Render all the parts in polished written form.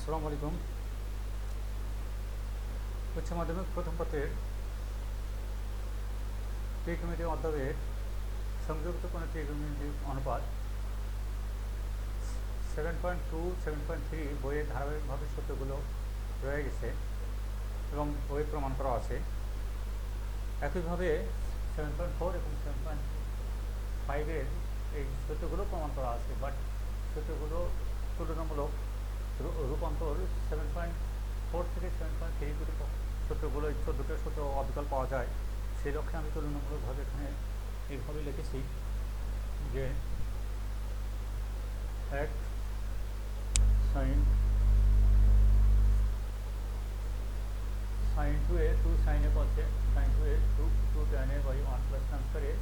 আসসালামু আলাইকুম। উচ্চ মাধ্যমিক প্রথম পত্রের ত্রিকোণমিতি অধ্যায়ের সংযুক্ত কোণ ত্রিকোণমিতি অনুপাত 7.2 7.3 বইয়ের ধারাবাহিকভাবে সূত্রগুলো রয়ে গেছে এবং বই প্রমাণ করা আছে। একইভাবে 7.4 এবং 7.5-এর এই সূত্রগুলো প্রমাণ করা আছে, বাট সূত্রগুলো তুলনামূলক রূপান্তর 7.4 থেকে 7.3 সূত্রগুলো, এই 14টা সূত্র অবিকল পাওয়া যায়। সেই লক্ষ্যে আমি তুলনামূলকভাবে এখানে এইভাবে লিখেছি যে এক sign 2a 2 sin a cos a sin 2a 2 tan a by 1 plus transfer a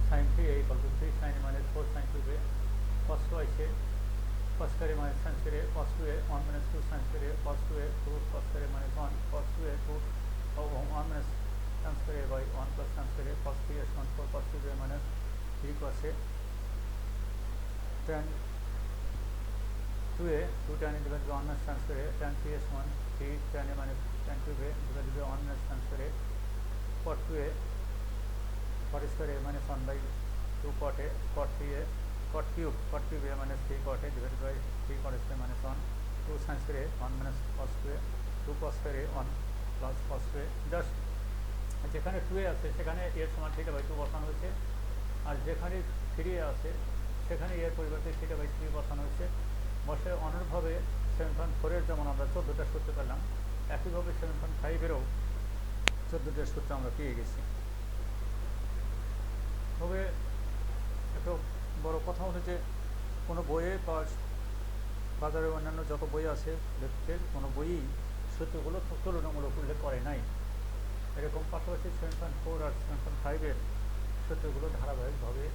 sin 3a equal to 3 sin a minus 4 sin 2a cos 2 a cos square a minus sin square a cos 2a 1 minus 2 sin square a cos 2a 2 cos square a minus 1 cos 2a 2 1 minus tan square a by 1 plus tan square a cos 3a 4 cos 2a minus 3 cos a tan 2a 2 tan a divided by 1 minus tan square a tan 3a 3 tan a minus tan 2a divided by 1 minus tan square a cot 2a cot square a minus 1 by 2 cot a cot 3a cot cube a minus 3 cot a divided by 3 cot square minus 1 2 sin square a 1 minus cos square 2 cos square a 1 plus cos square। Just যেখানে 2a আছে সেখানে এর সমান theta by 2 বসানো হয়েছে, আর যেখানে 3a আছে সেখানে এর পরিবর্তে থিটা বাই 3 বসানো হয়েছে। বসে অনুরূপভাবে 7.4-এর যেমন আমরা 14টা সূত্র পেলাম, একইভাবে 7.5-এরও 14টা সূত্র আমরা পেয়ে গেছি। তবে একটা বড় কথা হলো যে কোনো বইয়ে বা বাজারে অন্যান্য যত বই আছে লেখকের কোনো বইই সূত্রগুলো তুলনামূলক উল্লেখ করে নাই। এরকম পাশাপাশি 7.4 আর 7.5-এর সূত্রগুলো ধারাবাহিকভাবে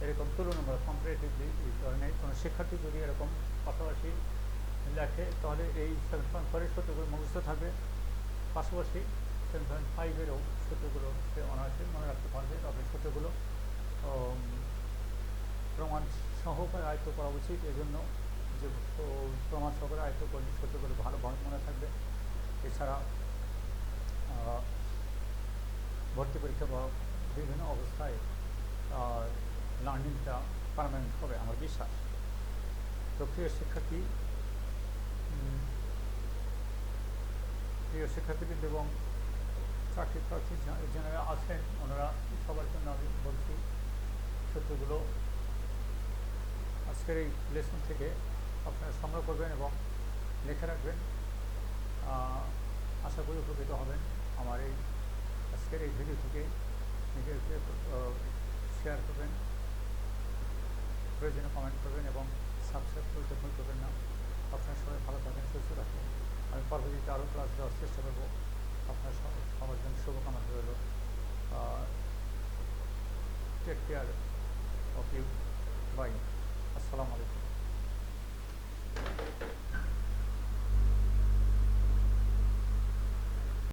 এরকম তুলনামূলক কম্পারেটিভলি করে নেই। কোনো শিক্ষার্থী যদি এরকম পাশাপাশি লেখে তাহলে এই 7.4-এর সূত্রগুলো মুখস্থ থাকবে, পাশাপাশি 7.5-এরও সূত্রগুলো সে অনায়াসে মনে রাখতে পারবে। তবে সূত্রগুলো প্রমাণ সহকারে আয়ত্ত করা উচিত। এজন্য যে প্রমাণ সহকারে আয়ত্ত করলে সূত্রগুলো ভালোভাবে মনে থাকবে। এছাড়া ভর্তি পরীক্ষা বা বিভিন্ন অবস্থায় লার্নিংটা পার্মানেন্ট হবে আমার বিশ্বাস। তো প্রিয় শিক্ষার্থীবৃন্দ এবং চাকরি প্রার্থী যারা আছেন ওনারা সবার জন্য আমি বলছি, সূত্রগুলো আজকের এই লেসন থেকে আপনারা সংগ্রহ করবেন এবং লিখে রাখবেন। আশা করি উপকৃত হবেন। আমার এই আজকের এই ভিডিও থেকে নিজেকে শেয়ার করবেন, প্রয়োজনে কমেন্ট করবেন এবং সাবস্ক্রাইব করতে ভুল করবেন না। আপনারা সবাই ভালো থাকেন, সুস্থ থাকেন। আমি পরবর্তীতে আরও ক্লাস দেওয়ার চেষ্টা করবো। আপনার সবার জন্য শুভকামনা রইল। Take care of you. Bye. আসসালামু আলাইকুম।